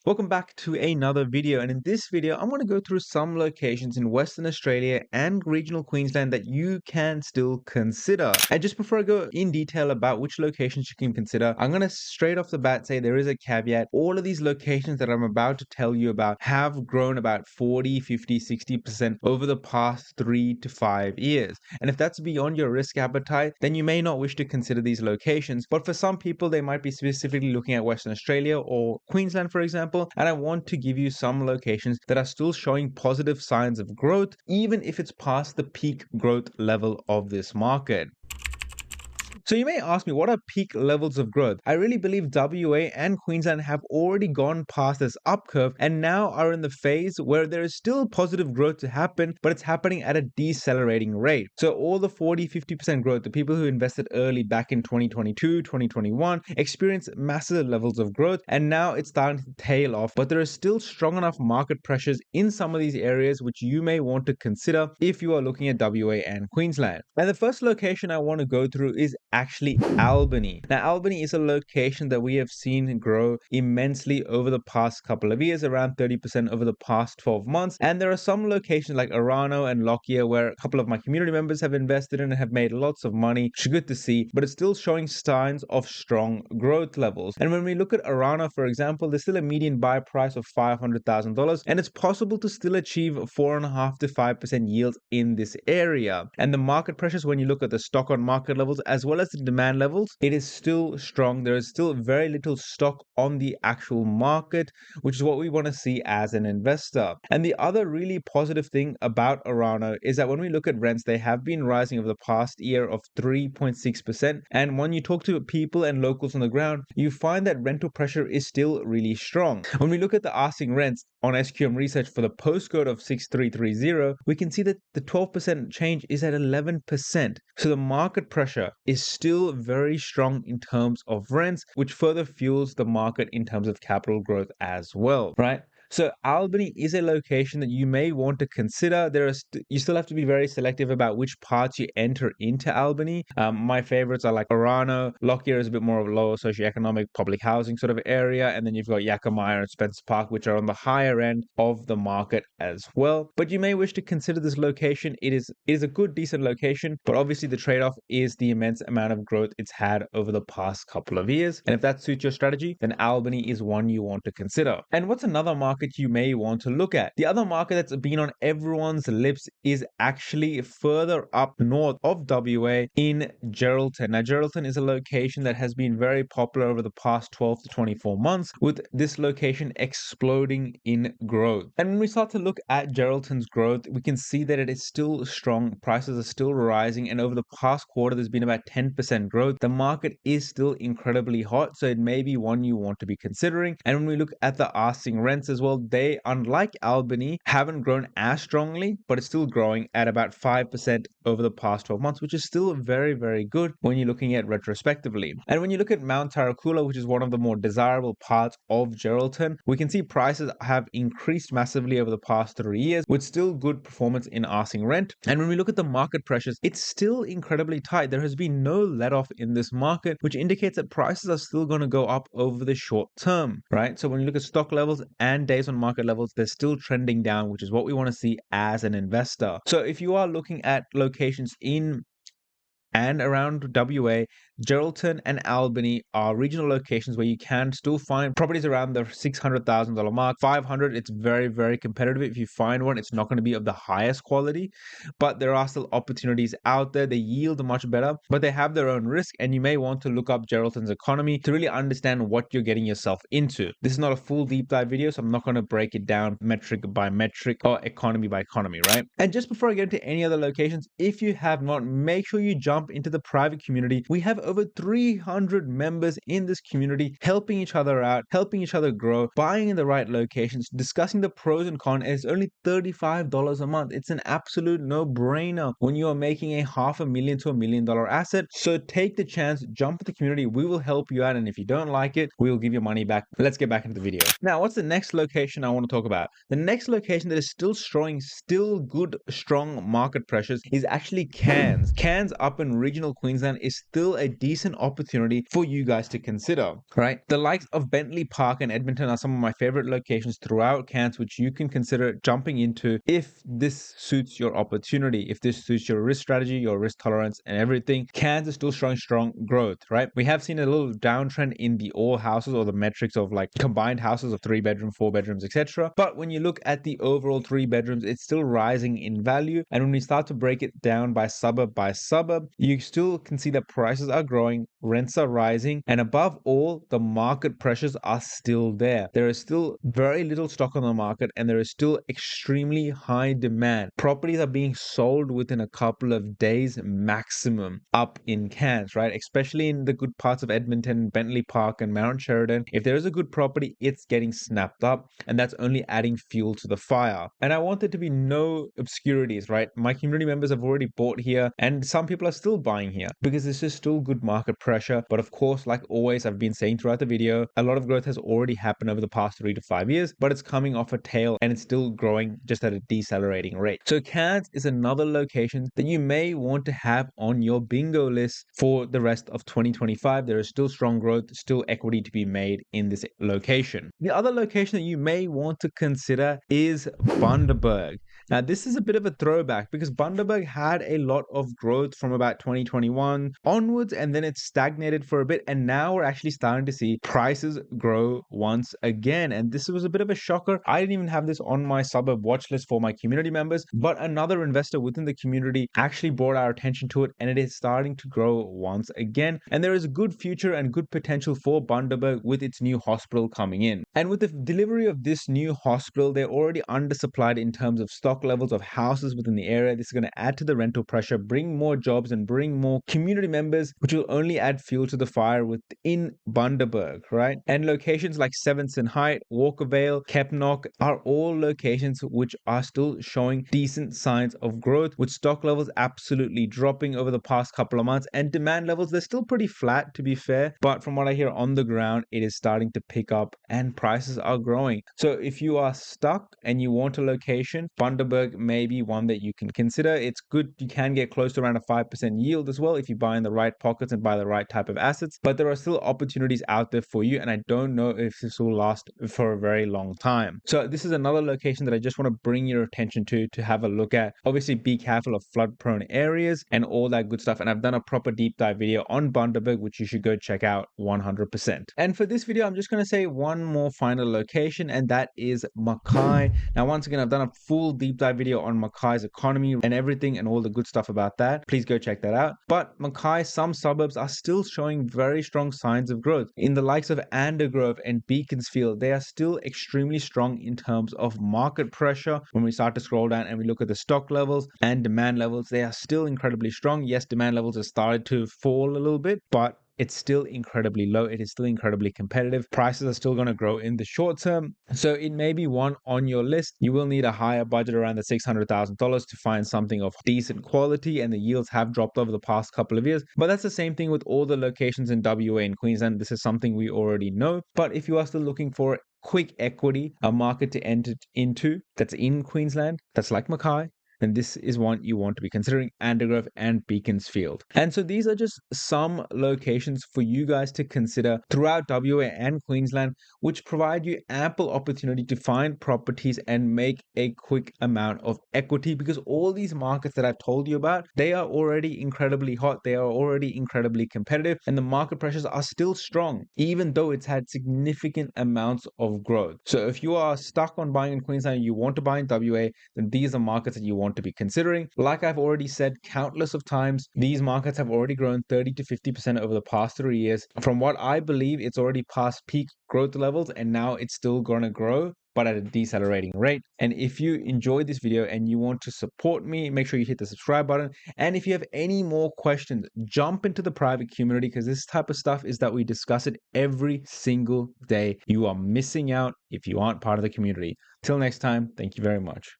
Welcome back to another video, and in this video I'm going to go through some locations in Western Australia and regional Queensland that you can still consider. And just before I go in detail about which locations you can consider, I'm going to straight off the bat say there is a caveat. All of these locations that I'm about to tell you about have grown about 40, 50, 60% over the past 3 to 5 years. And if that's beyond your risk appetite, then you may not wish to consider these locations. But for some people, they might be specifically looking at Western Australia or Queensland, for example. And I want to give you some locations that are still showing positive signs of growth, even if it's past the peak growth level of this market. So you may ask me, what are peak levels of growth? I really believe WA and Queensland have already gone past this up curve and now are in the phase where there is still positive growth to happen, but it's happening at a decelerating rate. So all the 40, 50% growth, the people who invested early back in 2022, 2021, experienced massive levels of growth, and now it's starting to tail off. But there is still strong enough market pressures in some of these areas which you may want to consider if you are looking at WA and Queensland. And the first location I want to go through is actually Albany. Now, Albany is a location that we have seen grow immensely over the past couple of years, around 30% over the past 12 months. And there are some locations like Arano and Lockyer where a couple of my community members have invested in and have made lots of money, which is good to see, but it's still showing signs of strong growth levels. And when we look at Arano, for example, there's still a median buy price of $500,000, and it's possible to still achieve 4.5 to 5% yields in this area. And the market pressures, when you look at the stock on market levels as well as the demand levels, it is still strong. There is still very little stock on the actual market, which is what we want to see as an investor. And the other really positive thing about Arano is that when we look at rents, they have been rising over the past year of 3.6%. And when you talk to people and locals on the ground, you find that rental pressure is still really strong. When we look at the asking rents on SQM research for the postcode of 6330, we can see that the 12% change is at 11%. So the market pressure is still very strong in terms of rents, which further fuels the market in terms of capital growth as well, right? So Albany is a location that you may want to consider. You still have to be very selective about which parts you enter into Albany. My favorites are like Arano. Lockyer is a bit more of a lower socioeconomic public housing sort of area. And then you've got Yakamaya and Spencer Park, which are on the higher end of the market as well. But you may wish to consider this location. It is a good, decent location, but obviously the trade-off is the immense amount of growth it's had over the past couple of years. And if that suits your strategy, then Albany is one you want to consider. And what's another market you may want to look at? The other market that's been on everyone's lips is actually further up north of WA in Geraldton. Now, Geraldton is a location that has been very popular over the past 12 to 24 months, with this location exploding in growth. And when we start to look at Geraldton's growth, we can see that it is still strong. Prices are still rising, and over the past quarter, there's been about 10% growth. The market is still incredibly hot, so it may be one you want to be considering. And when we look at the asking rents as well, they, unlike Albany, haven't grown as strongly, but it's still growing at about 5% over the past 12 months, which is still very, very good when you're looking at retrospectively. And when you look at Mount Taracoola, which is one of the more desirable parts of Geraldton, we can see prices have increased massively over the past 3 years, with still good performance in asking rent. And when we look at the market pressures, it's still incredibly tight. There has been no let off in this market, which indicates that prices are still going to go up over the short term, right? So when you look at stock levels and days on market levels, they're still trending down, which is what we want to see as an investor. So if you are looking at locations in and around WA, Geraldton and Albany are regional locations where you can still find properties around the $600,000 mark. 500, it's very, very competitive. If you find one, it's not going to be of the highest quality, but there are still opportunities out there. They yield much better, but they have their own risk, and you may want to look up Geraldton's economy to really understand what you're getting yourself into. This is not a full deep dive video, so I'm not going to break it down metric by metric or economy by economy, right? And just before I get into any other locations, if you have not, make sure you jump into the private community. We have over 300 members in this community helping each other out, helping each other grow, buying in the right locations, discussing the pros and cons. It's only $35 a month. It's an absolute no-brainer when you are making a $500,000 to $1 million asset. So take the chance, jump into the community. We will help you out, and if you don't like it, we will give you money back. Let's get back into the video. Now, what's the next location I want to talk about? The next location that is still showing good, strong market pressures is actually Cairns. Cairns up in regional Queensland is still a decent opportunity for you guys to consider, right? The likes of Bentley Park and Edmonton are some of my favorite locations throughout Cairns, which you can consider jumping into if this suits your opportunity, if this suits your risk strategy, your risk tolerance, and everything. Cairns is still showing strong growth, right? We have seen a little downtrend in the all houses or the metrics of like combined houses of 3 bedroom, 4 bedrooms, etc. But when you look at the overall 3 bedrooms, it's still rising in value. And when we start to break it down by suburb, you still can see that prices are growing, rents are rising, and above all, the market pressures are still there. There is still very little stock on the market, and there is still extremely high demand. Properties are being sold within a couple of days maximum up in Cairns, right? Especially in the good parts of Edmonton, Bentley Park, and Mount Sheridan. If there is a good property, it's getting snapped up, and that's only adding fuel to the fire. And I want there to be no obscurities, right? My community members have already bought here, and some people are still buying here because there's just still good market pressure. But of course, like always, I've been saying throughout the video, a lot of growth has already happened over the past 3 to 5 years, but it's coming off a tail and it's still growing just at a decelerating rate. So Cairns is another location that you may want to have on your bingo list for the rest of 2025. There is still strong growth, still equity to be made in this location. The other location that you may want to consider is Bundaberg. Now, this is a bit of a throwback because Bundaberg had a lot of growth from about 2021 onwards, and then it stagnated for a bit. And now we're actually starting to see prices grow once again. And this was a bit of a shocker. I didn't even have this on my suburb watch list for my community members, but another investor within the community actually brought our attention to it, and it is starting to grow once again. And there is a good future and good potential for Bundaberg with its new hospital coming in. And with the delivery of this new hospital, they're already undersupplied in terms of stock levels of houses within the area. This is going to add to the rental pressure, bring more jobs, and bring more community members, which will only add fuel to the fire within Bundaberg, right? And locations like Sevenson Height, Walkervale, Kepnock are all locations which are still showing decent signs of growth, with stock levels absolutely dropping over the past couple of months, and demand levels, they're still pretty flat to be fair, but from what I hear on the ground, it is starting to pick up and prices are growing. So if you are stuck and you want a location, Bundaberg may be one that you can consider. It's good. You can get close to around a 5% yield as well if you buy in the right pockets and buy the right type of assets, but there are still opportunities out there for you, and I don't know if this will last for a very long time. So this is another location that I just want to bring your attention to have a look at. Obviously, be careful of flood prone areas and all that good stuff, and I've done a proper deep dive video on Bundaberg, which you should go check out 100%. And for this video, I'm just going to say one more final location, and that is Mackay. Now, once again, I've done a full deep dive video on Mackay's economy and everything and all the good stuff about that. Please go check that out. But Mackay, some suburbs are still showing very strong signs of growth. In the likes of Andergrove and Beaconsfield, they are still extremely strong in terms of market pressure. When we start to scroll down and we look at the stock levels and demand levels, they are still incredibly strong. Yes, demand levels have started to fall a little bit, but it's still incredibly low. It is still incredibly competitive. Prices are still going to grow in the short term. So it may be one on your list. You will need a higher budget around the $600,000 to find something of decent quality, and the yields have dropped over the past couple of years. But that's the same thing with all the locations in WA and Queensland. This is something we already know. But if you are still looking for quick equity, a market to enter into that's in Queensland, that's like Mackay, and this is one you want to be considering: Andergrove and Beaconsfield. And so these are just some locations for you guys to consider throughout WA and Queensland, which provide you ample opportunity to find properties and make a quick amount of equity, because all these markets that I've told you about, they are already incredibly hot, they are already incredibly competitive, and the market pressures are still strong, even though it's had significant amounts of growth. So if you are stuck on buying in Queensland and you want to buy in WA, then these are markets that you want to be considering. Like I've already said countless of times, these markets have already grown 30 to 50% over the past 3 years. From what I believe, it's already past peak growth levels, and now it's still going to grow, but at a decelerating rate. And if you enjoyed this video and you want to support me, make sure you hit the subscribe button. And if you have any more questions, jump into the private community, because this type of stuff is that we discuss it every single day. You are missing out if you aren't part of the community. Till next time, thank you very much.